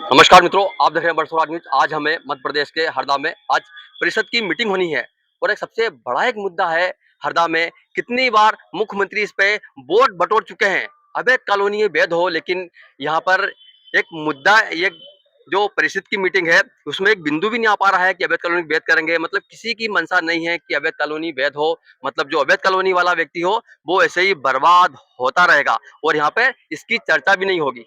नमस्कार मित्रों, आप देख रहे हैं बरसोराज न्यूज। आज हमें मध्य प्रदेश के हरदा में आज परिषद की मीटिंग होनी है और एक सबसे बड़ा एक मुद्दा है। हरदा में कितनी बार मुख्यमंत्री इस पे वोट बटोर चुके हैं। अवैध कॉलोनी वैध हो, लेकिन यहाँ पर एक मुद्दा, ये जो परिषद की मीटिंग है उसमें एक बिंदु भी नहीं आ पा रहा है कि अवैध कॉलोनी वैध करेंगे। मतलब किसी की मंशा नहीं है कि अवैध कॉलोनी वैध हो। मतलब जो अवैध कॉलोनी वाला व्यक्ति हो वो ऐसे ही बर्बाद होता रहेगा और यहाँ पे इसकी चर्चा भी नहीं होगी।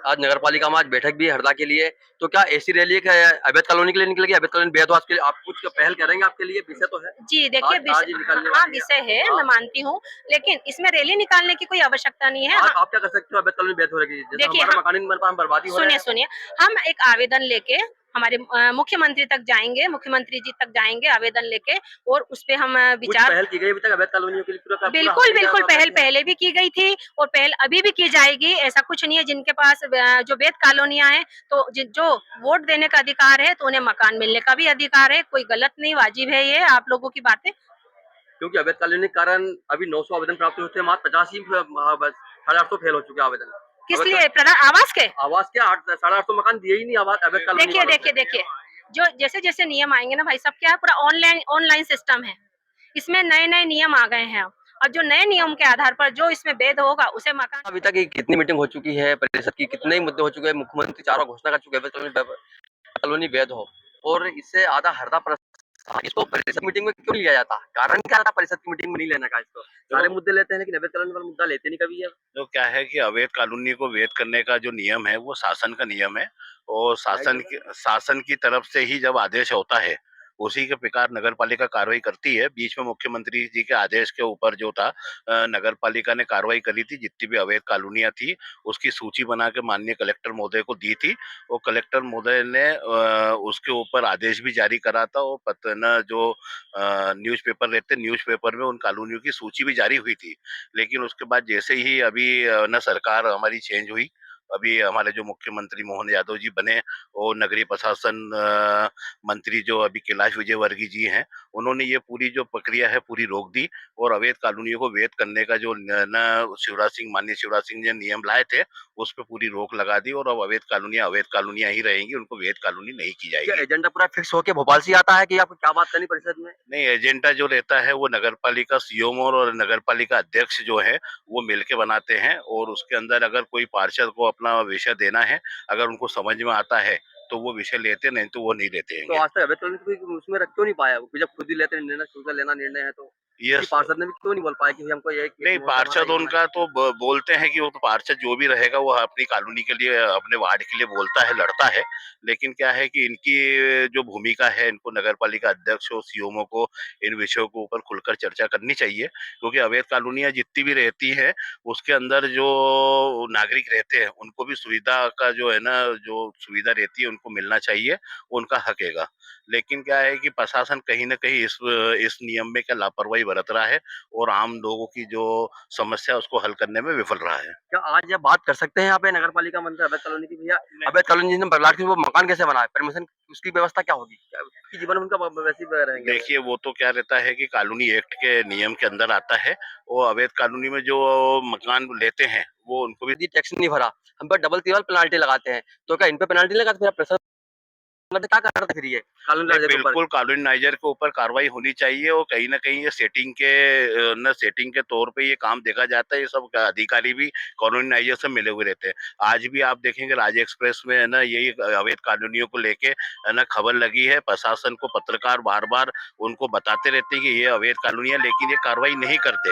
आज नगर पालिका में आज बैठक भी है हरदा के लिए, तो क्या ऐसी रैली है अवैध कॉलोनी के लिए निकलेगी? अवैध कॉलोनी बेहद आज के लिए आप कुछ पहल करेंगे? आपके लिए विषय तो है। जी, देखिए आज ही निकलने हाँ, वाली है। विषय है, हाँ, मैं मानती हूँ, लेकिन इसमें रैली निकालने की कोई आवश्यकता नहीं है। आज हाँ, आप क्या कर सकते हो अवैध कॉलोनी बेहद हो रही है, जैसा देखिए हमारा हाँ, मकान नहीं बन पा, हम बर्बादी हो रहे सुनिए हैं। सुनिए, हम एक आवेदन लेके हमारे मुख्यमंत्री तक जाएँगे, मुख्यमंत्री जी तक जाएँगे आवेदन लेके और उस पे हम कुछ विचार। पहल की गई अभी तक अवैध कॉलोनियों के लिए? पूरा पूरा बिल्कुल, हर जगह बिल्कुल, तो अवैध पहल ही है। पहले भी की गई थी और पहल अभी भी की जाएगी। ऐसा कुछ नहीं है, जिनके पास जो वैध कॉलोनियाँ हैं, तो जो वोट देने का अधिकार है, तो उन्हें मकान मिलने का भी अधिकार है। कोई गलत नहीं, वाजिब है ये आप लोगों की बातें। क्योंकि अवैध कॉलोनी के कारण अभी 900 आवेदन प्राप्त हुए थे, मात्र 85 बस 850 फेल हो चुके आवेदन। किस अवैध लिए? प्रधान आवास के? आवास के 800 मकान दिए ही नहीं आवास अवैध कॉलोनी देखिए वालों देखिए ने। देखिए, जो जैसे जैसे नियम आएंगे ना भाई साहब, क्या है, पूरा ऑनलाइन ऑनलाइन सिस्टम है। इसमें नए नए नियम आ गए हैं और जो नए नियम के आधार पर जो इसमें वैध होगा उसे मकान। अभी तक कितनी मीटिंग हो चुकी है परिषद की, कितने ही मुद्दे हो चुके हैं, मुख्यमंत्री चारों घोषणा कर चुके हैं कॉलोनी वैध हो, और इससे आधा हरदा इसको परिषद मीटिंग में क्यों लिया जाता? कारण क्या था परिषद की मीटिंग में नहीं लेने का? इसको सारे मुद्दे लेते हैं लेकिन अवैध कॉलोनी वाला मुद्दा लेते नहीं कभी है। तो क्या है कि अवैध कॉलोनी को वैध करने का जो नियम है वो शासन का नियम है और शासन की तरफ से ही जब आदेश होता है उसी के प्रकार नगर पालिका कार्रवाई करती है। बीच में मुख्यमंत्री जी के आदेश के ऊपर जो था नगर पालिका ने कार्रवाई करी थी, जितनी भी अवैध कॉलोनियां थी उसकी सूची बना के माननीय कलेक्टर महोदय को दी थी। वो कलेक्टर महोदय ने उसके ऊपर आदेश भी जारी करा था और न जो न्यूज़पेपर रहते न्यूज़पेपर में उन कॉलोनियों की सूची भी जारी हुई थी। लेकिन उसके बाद जैसे ही अभी न सरकार हमारी चेंज हुई, अभी हमारे जो मुख्यमंत्री मोहन यादव जी बने और नगरीय प्रशासन मंत्री जो अभी कैलाश विजयवर्गीय जी हैं, उन्होंने ये पूरी जो प्रक्रिया है पूरी रोक दी और अवैध कॉलोनियों को वैध करने का जो माननीय शिवराज सिंह ने नियम लाए थे उस पर पूरी रोक लगा दी और अब अवैध कॉलोनियां ही रहेंगी, उनको वैध कॉलोनी नहीं की क्या जाएगी। एजेंडा पूरा फिक्स होके भोपाल से आता है कि आपको क्या बात करनी परिषद में? नहीं, एजेंडा जो रहता है वो नगरपालिका सीएमओ और नगरपालिका अध्यक्ष जो है वो मिलके बनाते हैं और उसके अंदर अगर कोई पार्षद को अपना विषय देना है, अगर उनको समझ में आता है तो वो विषय लेते, नहीं तो वो नहीं लेते तो हैं। आज तक अवैध कॉलोनी को उसमें रख क्यों नहीं पाया? वो जब खुद ही लेते हैं निर्णय, खुद का लेना निर्णय है, तो ये किसी पार्षद ने भी क्यों नहीं बोल पाया कि हमको ये नहीं, हमारा पार्षद ये होना उनका चाहिए? तो बोलते हैं कि वो तो पार्षद जो भी रहेगा वो अपनी कॉलोनी के लिए, अपने वार्ड के लिए बोलता है, लड़ता है। लेकिन क्या है कि इनकी जो भूमिका है, इनको नगरपालिका अध्यक्ष और सीएमओ को इन विषयों के ऊपर खुलकर चर्चा करनी चाहिए, क्योंकि अवैध कॉलोनियां जितनी भी रहती हैं उसके अंदर जो नागरिक रहते हैं उनको भी सुविधा का जो है ना, जो सुविधा रहती है उनको मिलना चाहिए, उनका हक हैगा। लेकिन क्या है कि प्रशासन कहीं न कहीं इस नियम में क्या लापरवाही बरत रहा है और आम लोगों की जो समस्या है उसको हल करने में विफल रहा है। क्या आज ये बात कर सकते हैं यहाँ पे नगर पालिका मंत्री अवैध कॉलोनी की? भैया नहीं, अवैध कॉलोनी जिसने बर्बाद की वो मकान कैसे बना है? परमिशन उसकी व्यवस्था क्या होगी? क्या उसकी जीवन में उनका वैसे ही रहेंगे वो? देखिए वो तो क्या रहता है कि कॉलोनी एक्ट के नियम के अंदर आता है और अवैध कॉलोनी में जो मकान लेते हैं वो उनको भी। यदि टैक्स नहीं भरा, हम पर डबल ट्रिपल पेनाल्टी लगाते हैं, तो क्या इन पे पेनाल्टी लगा? तो फिर प्रशासन क्या कर रहा था फिर ये कॉलोनी नहीं, लाने के ऊपर? बिल्कुल कॉलोनाइज़र के ऊपर कार्रवाई होनी चाहिए और कहीं न कहीं ये सेटिंग के तौर पे ये काम देखा जाता है। ये सब अधिकारी भी कॉलोनाइज़र से मिले हुए रहते हैं। आज भी आप देखेंगे राज्य एक्सप्रेस में है ना, यही अवैध कॉलोनियों को लेके है ना खबर लगी है। प्रशासन को पत्रकार बार-बार उनको बताते रहते हैं कि ये अवैध कॉलोनी है, लेकिन ये कार्रवाई नहीं करते।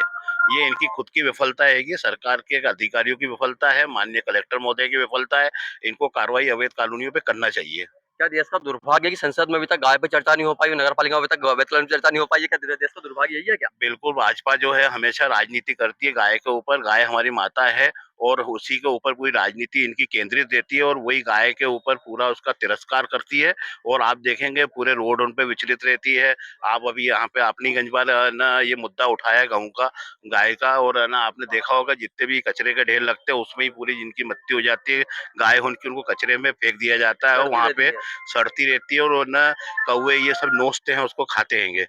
ये इनकी खुद की विफलता है, ये सरकार के अधिकारियों की विफलता है, माननीय कलेक्टर महोदय की विफलता है। इनको कार्रवाई अवैध कॉलोनियों पे करना चाहिए। क्या देश का दुर्भाग्य है कि संसद में अभी तक गाय पे चर्चा नहीं हो पाई, नगर पालिका में अभी तक अवैध कॉलोनी पे चर्चा नहीं हो पाई है? क्या देश का दुर्भाग्य यही है क्या? बिल्कुल, भाजपा जो है हमेशा राजनीति करती है गाय के ऊपर, गाय हमारी माता है और उसी के ऊपर पूरी राजनीति इनकी केंद्रित रहती है और वही गाय के ऊपर पूरा उसका तिरस्कार करती है और आप देखेंगे पूरे रोड उन पे विचलित रहती है। आप अभी यहाँ पे अपनीगंज वाला ना ये मुद्दा उठाया गाँव का, गाय का, और है ना आपने देखा होगा जितने भी कचरे के ढेर लगते हैं उसमें ही पूरी जिनकी मृत्यु हो जाती है। गाय उनकी उनको कचरे में फेंक दिया जाता है और लड़ती वहाँ रहती पे है। सड़ती रहती है और ना कौवे ये सब नोचते हैं उसको, खाते हैंगे।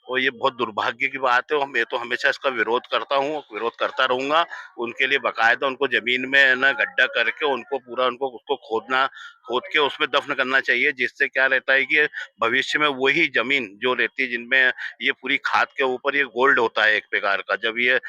और ये बहुत दुर्भाग्य की बात है और मैं तो हमेशा इसका विरोध करता हूँ, विरोध करता रहूँगा। उनके लिए बाकायदा उनको ज़मीन में है ना गड्ढा करके उनको पूरा उनको उसको खोद के उसमें दफन करना चाहिए, जिससे क्या रहता है कि भविष्य में वही जमीन जो रहती है जिनमें ये पूरी खाद के ऊपर ये गोल्ड होता है एक प्रकार का, जब ये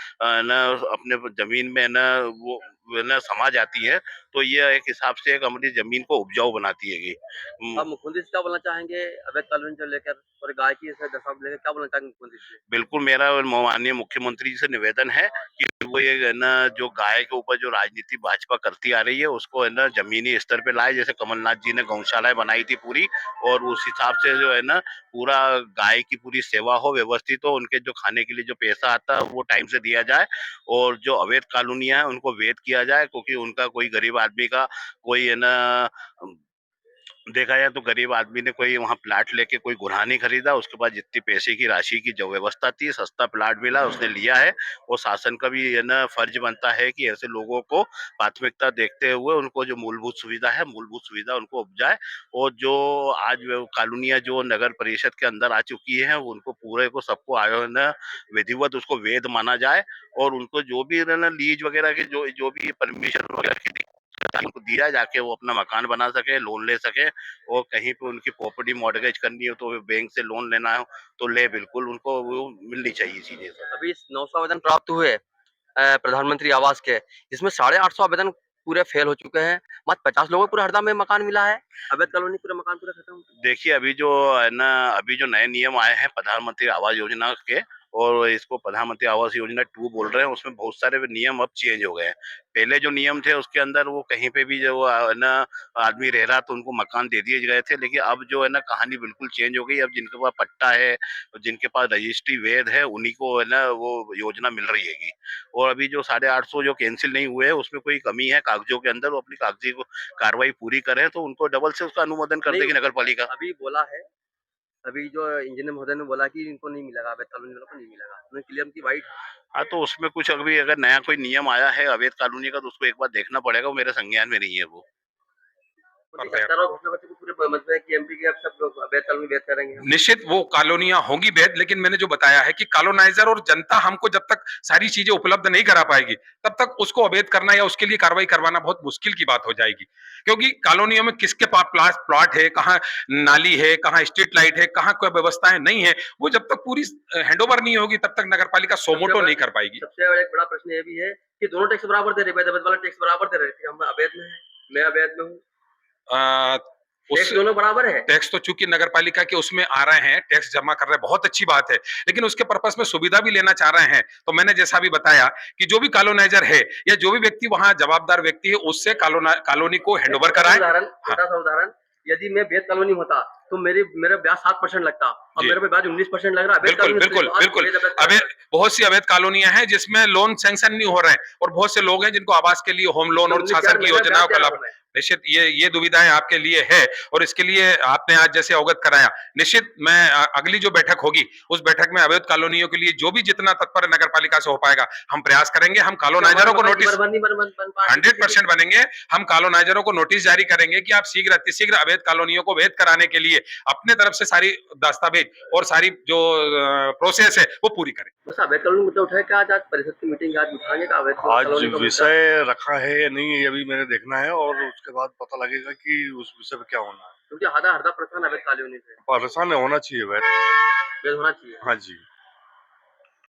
ना अपने जमीन में ना वो ना समा जाती है, तो ये एक हिसाब से एक हमारी जमीन को उपजाऊ बनाती है। आप मुख्यमंत्री से क्या बोलना चाहेंगे अवैध कानून को लेकर और गाय की ऐसे दशा को लेकर क्या बोलना चाहेंगे मुख्यमंत्री से? बिल्कुल, मेरा और माननीय मुख्यमंत्री जी से निवेदन है कि वो ये है ना जो गाय के ऊपर जो राजनीति भाजपा करती आ रही है उसको है ना जमीनी स्तर पे लाए, जैसे कमलनाथ जी ने गौशालाएं बनाई थी पूरी, और उस हिसाब से जो है ना पूरा गाय की पूरी सेवा हो व्यवस्थित हो, उनके जो खाने के लिए जो पैसा आता है वो टाइम से दिया जाए, और जो अवैध कॉलोनियां हैं उनको वैध किया जाए, क्योंकि उनका कोई गरीब आदमी का कोई है ना देखा जाए तो गरीब आदमी ने कोई वहाँ प्लाट लेके कोई गुनाह नहीं खरीदा, उसके बाद जितनी पैसे की राशि की जो व्यवस्था थी, सस्ता प्लाट मिला उसने लिया है। और शासन का भी ये ना फर्ज बनता है कि ऐसे लोगों को प्राथमिकता देखते हुए उनको जो मूलभूत सुविधा है, मूलभूत सुविधा उनको उपजाए, और जो आज कॉलोनियां जो नगर परिषद के अंदर आ चुकी है उनको पूरे को सबको आयो ना विधिवत उसको वैध माना जाए, और उनको जो भी ना लीज वगैरह के जो जो भी परमिशन वगैरह की उनको दिया जाके वो अपना मकान बना सके, लोन ले सके, और कहीं पे उनकी प्रॉपर्टी मॉर्गेज करनी हो तो बैंक से लोन लेना हो तो ले, बिल्कुल उनको वो मिलनी चाहिए चीजें सब। अभी 900 आवेदन प्राप्त हुए प्रधानमंत्री आवास के, जिसमें 850 आवेदन पूरे फेल हो चुके हैं। मात्र 50 लोगों को पूरे हरदा में मकान मिला है। अवैध कॉलोनी पूरे मकान पूरे खत्म। देखिए अभी जो है ना अभी जो नए नियम आए हैं प्रधानमंत्री आवास योजना के, और इसको प्रधानमंत्री आवास योजना 2 बोल रहे हैं, उसमें बहुत सारे नियम अब चेंज हो गए हैं। पहले जो नियम थे उसके अंदर वो कहीं पे भी जो है ना आदमी रह रहा तो उनको मकान दे दिए गए थे, लेकिन अब जो है ना कहानी बिल्कुल चेंज हो गई। अब जिनके पास पट्टा है, जिनके पास रजिस्ट्री वैध है, उन्हीं को है ना वो योजना मिल रही है। और अभी जो 850 जो कैंसिल नहीं हुए हैं उसमें कोई कमी है कागजों के अंदर, वो अपनी कागजी कार्रवाई पूरी करें तो उनको डबल से उसका अनुमोदन कर नहीं, देगी नगर पालिका। अभी बोला है, अभी जो इंजीनियर महोदय ने बोला कि इनको नहीं मिलेगा, अवैध कॉलोनी वालों को नहीं मिलेगा। उन्होंने क्लियर की वाइट हाँ, तो उसमें कुछ अभी अगर नया कोई नियम आया है अवैध कॉलोनी का तो उसको एक बार देखना पड़ेगा, वो मेरे संज्ञान में नहीं है वो। सरकार और घोषणा करते पूरे मतलब है कि एमपी के अब सब लोग अवैध कॉलोनी वैध करेंगे हम। निश्चित वो कॉलोनियां होंगी वैध, लेकिन मैंने जो बताया है कि कॉलोनाइजर और जनता हमको जब तक सारी चीजें उपलब्ध नहीं करा पाएगी तब तक उसको अवैध करना या उसके लिए कार्रवाई करवाना बहुत मुश्किल की बात हो जाएगी। क्योंकि कॉलोनियों में किसके पास प्लॉट है, कहाँ नाली है, कहाँ स्ट्रीट लाइट है, कहाँ कोई व्यवस्थाएं नहीं है, वो जब तक पूरी हैंडओवर नहीं होगी तब तक नगर पालिका सोमोटो नहीं कर पाएगी। सबसे एक बड़ा प्रश्न ये भी है कि दोनों टैक्स बराबर दे रहे, वैध वाला टैक्स बराबर दे रहे थे, हम अवैध में है, मैं अवैध में हूँ, अ, टैक्स उस दोनों बराबर है। टैक्स तो चूंकि नगर पालिका के उसमें आ रहे हैं, टैक्स जमा कर रहे हैं, बहुत अच्छी बात है, लेकिन उसके पर्पस में सुविधा भी लेना चाह रहे हैं। तो मैंने जैसा भी बताया कि जो भी कॉलोनाइजर है या जो भी व्यक्ति वहां जवाबदार व्यक्ति है उससे कॉलोनी को हैंडओवर कराए। उदाहरण, हाँ। छोटा सा उदाहरण, यदि मैं वैध कॉलोनी होता तो मेरा ब्याज 7% लगता और जी। मेरे पे ब्याज 19% लग रहा है। बिल्कुल बिल्कुल बिल्कुल। अवैध बहुत सी अवैध कॉलोनियां हैं जिसमें लोन सैंक्शन नहीं हो रहे हैं, और बहुत से लोग हैं जिनको आवास के लिए होम लोन और शासन की योजनाओं का लाभ। निश्चित ये दुविधाएं आपके लिए है, और इसके लिए आपने आज जैसे अवगत कराया, निश्चित मैं अगली जो बैठक होगी उस बैठक में अवैध कॉलोनियों के लिए जो भी जितना तत्पर नगर पालिका से हो पाएगा हम प्रयास करेंगे। हम कॉलोनाइजरों को नोटिस 100% बनेंगे, हम कॉलोनाइजरों को नोटिस जारी करेंगे कि आप शीघ्र अतिशीघ्र अवैध कॉलोनियों को वैध कराने के लिए अपने तरफ से सारी दस्तावेज और सारी जो प्रोसेस है वो पूरी करें। बस अवैध कॉलोनी मुद्दा उठाया क्या आज परिषद की मीटिंग आज उठाएंगे का अवैध आज कॉलोनी का मुद्दा? विषय रखा है या नहीं ये अभी मैंने देखना है, और उसके बाद पता लगेगा कि उस विषय पे क्या होना है। क्योंकि हरदा हरदा परेशान अवैध कॉलोनी से परेशान होना चाहिए वैसे। वैध होना चाहिए। हाँ जी।